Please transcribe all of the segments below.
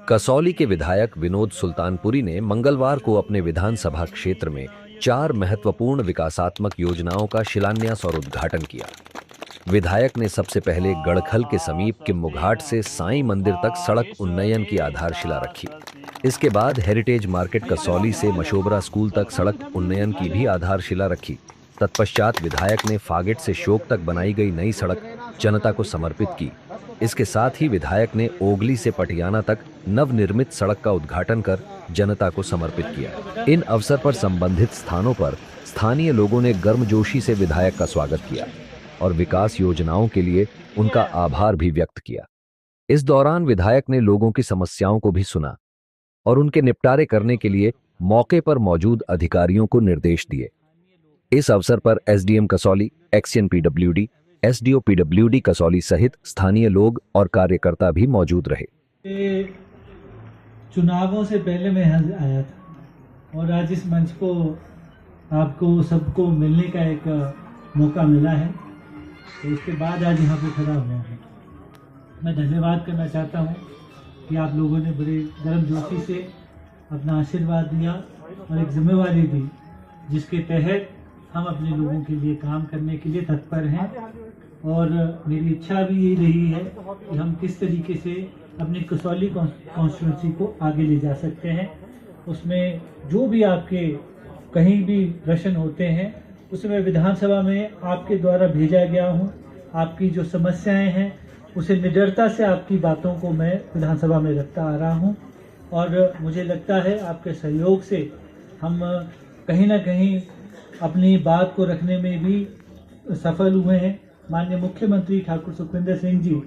कसौली के विधायक विनोद सुल्तानपुरी ने मंगलवार को अपने विधानसभा क्षेत्र में 4 महत्वपूर्ण विकासात्मक योजनाओं का शिलान्यास और उद्घाटन किया। विधायक ने सबसे पहले गड़खल के समीप किम्मू घाट से साईं मंदिर तक सड़क उन्नयन की आधारशिला रखी। इसके बाद हेरिटेज मार्केट कसौली से मशोबरा स्कूल तक सड़क उन्नयन की भी आधारशिला रखी। तत्पश्चात विधायक ने फागेट से शोक तक बनाई गई नई सड़क जनता को समर्पित की। इसके साथ ही विधायक ने ओगली से पटियाना तक नवनिर्मित सड़क का उद्घाटन कर जनता को समर्पित किया। इन अवसर पर संबंधित स्थानों पर स्थानीय लोगों ने गर्मजोशी से विधायक का स्वागत किया और विकास योजनाओं के लिए उनका आभार भी व्यक्त किया। इस दौरान विधायक ने लोगों की समस्याओं को भी सुना और उनके निपटारे करने के लिए मौके पर मौजूद अधिकारियों को निर्देश दिए। इस अवसर पर SDM Kasauli, xn PWD, SDO PWD Kasauli सहित स्थानीय लोग और कार्यकर्ता भी मौजूद रहे। चुनावों से पहले मैं यहाँ आया था और आज इस मंच को आपको सबको मिलने का एक मौका मिला है, तो उसके बाद आज यहाँ पे खड़ा हुआ हूँ। मैं धन्यवाद करना चाहता हूँ कि आप लोगों ने बड़े गर्मजोशी से अपना आशीर्वाद दिया और एक जिम्मेवारी दी, जिसके तहत हम अपने लोगों के लिए काम करने के लिए तत्पर हैं। और मेरी इच्छा भी यही रही है कि हम किस तरीके से अपनी कसौली कॉन्स्टिट्यूंसी को आगे ले जा सकते हैं। उसमें जो भी आपके कहीं भी प्रश्न होते हैं उसे मैं विधानसभा में आपके द्वारा भेजा गया हूँ। आपकी जो समस्याएं हैं उसे निडरता से आपकी बातों को मैं विधानसभा में रखता आ रहा हूँ और मुझे लगता है आपके सहयोग से हम कहीं ना कहीं अपनी बात को रखने में भी सफल हुए हैं। माननीय मुख्यमंत्री ठाकुर सुखविंदर सिंह जी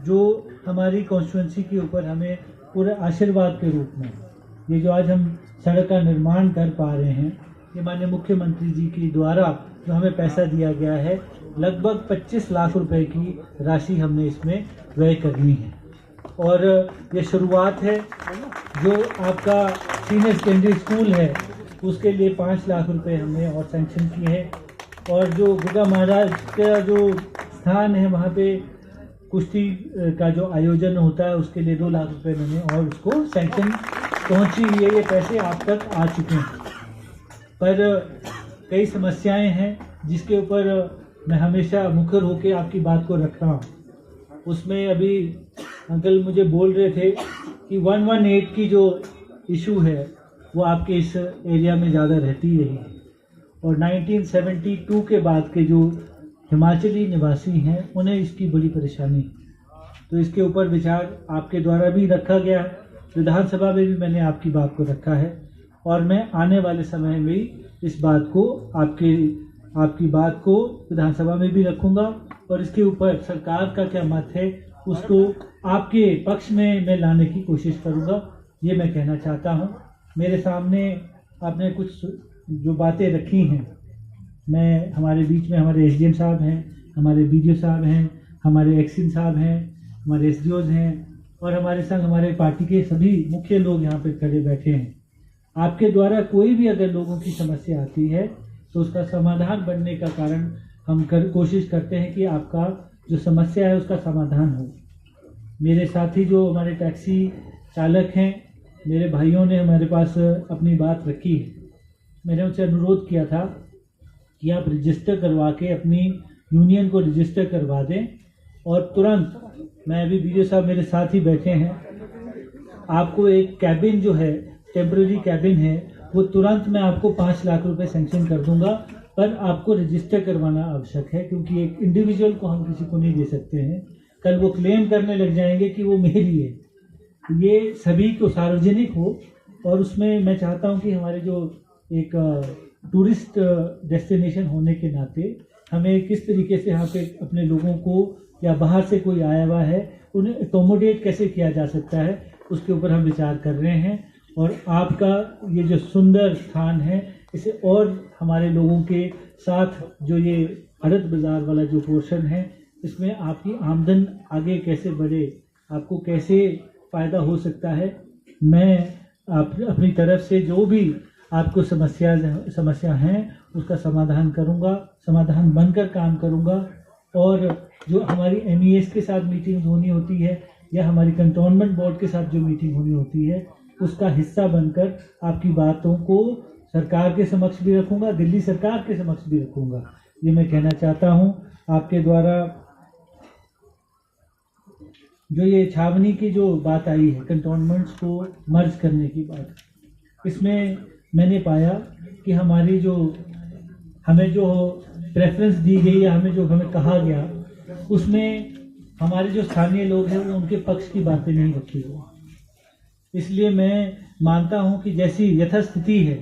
जो हमारी कॉन्स्टिट्यूंसी के ऊपर हमें पूरे आशीर्वाद के रूप में ये जो आज हम सड़क का निर्माण कर पा रहे हैं, ये माननीय मुख्यमंत्री जी के द्वारा जो हमें पैसा दिया गया है, लगभग 25 लाख रुपए की राशि हमने इसमें व्यय करनी है। और ये शुरुआत है। जो आपका सीनियर सेकेंडरी स्कूल है उसके लिए 5 लाख रुपए हमने और सैंक्शन किए हैं। और जो गुगा महाराज का जो स्थान है वहाँ पे कुश्ती का जो आयोजन होता है उसके लिए 2 लाख रुपए मैंने और उसको सैंक्शन पहुँची हुई है। ये पैसे आप तक आ चुके हैं, पर कई समस्याएं हैं जिसके ऊपर मैं हमेशा मुखर होकर आपकी बात को रखता हूँ। उसमें अभी अंकल मुझे बोल रहे थे कि 118 की जो इशू है वो आपके इस एरिया में ज़्यादा रहती रही है और 1972 के बाद के जो हिमाचली निवासी हैं उन्हें इसकी बड़ी परेशानी, तो इसके ऊपर विचार आपके द्वारा भी रखा गया है। विधानसभा में भी मैंने आपकी बात को रखा है और मैं आने वाले समय में इस बात को आपकी बात को विधानसभा में भी रखूंगा और इसके ऊपर सरकार का क्या मत है उसको आपके पक्ष में मैं लाने की कोशिश करूंगा। ये मैं कहना चाहता हूं। मेरे सामने आपने कुछ जो बातें रखी हैं, मैं हमारे बीच में हमारे एसडीएम साहब हैं, हमारे बीडीओ साहब हैं, हमारे एक्सिन साहब हैं, हमारे एसडीओज हैं और हमारे संग हमारे पार्टी के सभी मुख्य लोग यहाँ पे खड़े बैठे हैं। आपके द्वारा कोई भी अगर लोगों की समस्या आती है तो उसका समाधान बनने का कारण हम कोशिश करते हैं कि आपका जो समस्या है उसका समाधान हो। मेरे साथी जो हमारे टैक्सी चालक हैं, मेरे भाइयों ने हमारे पास अपनी बात रखी है। मैंने उनसे अनुरोध किया था कि आप रजिस्टर करवा के अपनी यूनियन को रजिस्टर करवा दें और तुरंत, मैं अभी वीडियो साहब मेरे साथ ही बैठे हैं, आपको एक कैबिन जो है टेम्पररी कैबिन है वो तुरंत मैं आपको 5 लाख रुपए सैंक्शन कर दूंगा, पर आपको रजिस्टर करवाना आवश्यक है क्योंकि एक इंडिविजुअल को हम किसी को नहीं दे सकते हैं। कल वो क्लेम करने लग जाएंगे कि वो मेरी है। ये सभी को सार्वजनिक हो और उसमें मैं चाहता हूं कि हमारे जो एक टूरिस्ट डेस्टिनेशन होने के नाते हमें किस तरीके से यहाँ पे अपने लोगों को या बाहर से कोई आया हुआ है उन्हें एकोमोडेट कैसे किया जा सकता है, उसके ऊपर हम विचार कर रहे हैं। और आपका ये जो सुंदर स्थान है इसे और हमारे लोगों के साथ जो ये हरत बाज़ार वाला जो पोर्शन है इसमें आपकी आमदन आगे कैसे बढ़े, आपको कैसे फ़ायदा हो सकता है, मैं अपनी तरफ से जो भी आपको समस्या हैं उसका समाधान करूंगा, समाधान बनकर काम करूंगा। और जो हमारी MES के साथ मीटिंग होनी होती है या हमारी कंटोनमेंट बोर्ड के साथ जो मीटिंग होनी होती है, उसका हिस्सा बनकर आपकी बातों को सरकार के समक्ष भी रखूंगा, दिल्ली सरकार के समक्ष भी रखूंगा। ये मैं कहना चाहता हूँ। आपके द्वारा जो ये छावनी की जो बात आई है, कंटोनमेंट्स को मर्ज करने की बात, इसमें मैंने पाया कि हमारी जो हमें जो प्रेफरेंस दी गई या हमें कहा गया, उसमें हमारे जो स्थानीय लोग हैं वो उनके पक्ष की बातें नहीं रखी गई। इसलिए मैं मानता हूं कि जैसी यथास्थिति है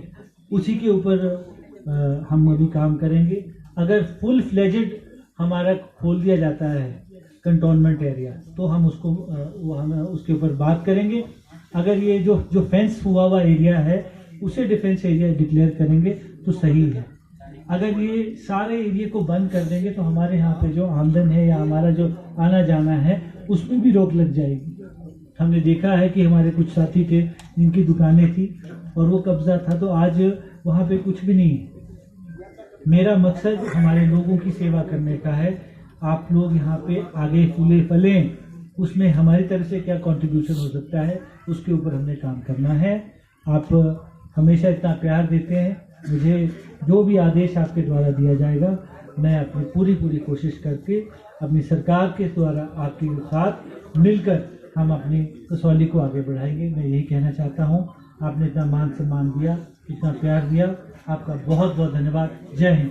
उसी के ऊपर हम अभी काम करेंगे। अगर फुल फ्लेजेड हमारा खोल दिया जाता है कंटोनमेंट एरिया, तो हम उसके ऊपर बात करेंगे। अगर ये जो फेंस हुआ एरिया है उसे डिफेंस एरिया डिक्लेयर करेंगे तो सही है। अगर ये सारे एरिया को बंद कर देंगे तो हमारे यहाँ पे जो आमदन है या हमारा जो आना जाना है उसमें भी रोक लग जाएगी। हमने देखा है कि हमारे कुछ साथी थे जिनकी दुकानें थी और वो कब्जा था, तो आज वहाँ पे कुछ भी नहीं है। मेरा मकसद हमारे लोगों की सेवा करने का है। आप लोग यहाँ पे आगे फूले फलें, उसमें हमारी तरफ से क्या कंट्रीब्यूशन हो सकता है उसके ऊपर हमने काम करना है। आप हमेशा इतना प्यार देते हैं, मुझे जो भी आदेश आपके द्वारा दिया जाएगा मैं अपनी पूरी कोशिश करके अपनी सरकार के द्वारा आपके साथ मिलकर हम अपनी कसौली को आगे बढ़ाएंगे। मैं यही कहना चाहता हूँ। आपने इतना मान सम्मान दिया, इतना प्यार दिया, आपका बहुत बहुत धन्यवाद। जय हिंद।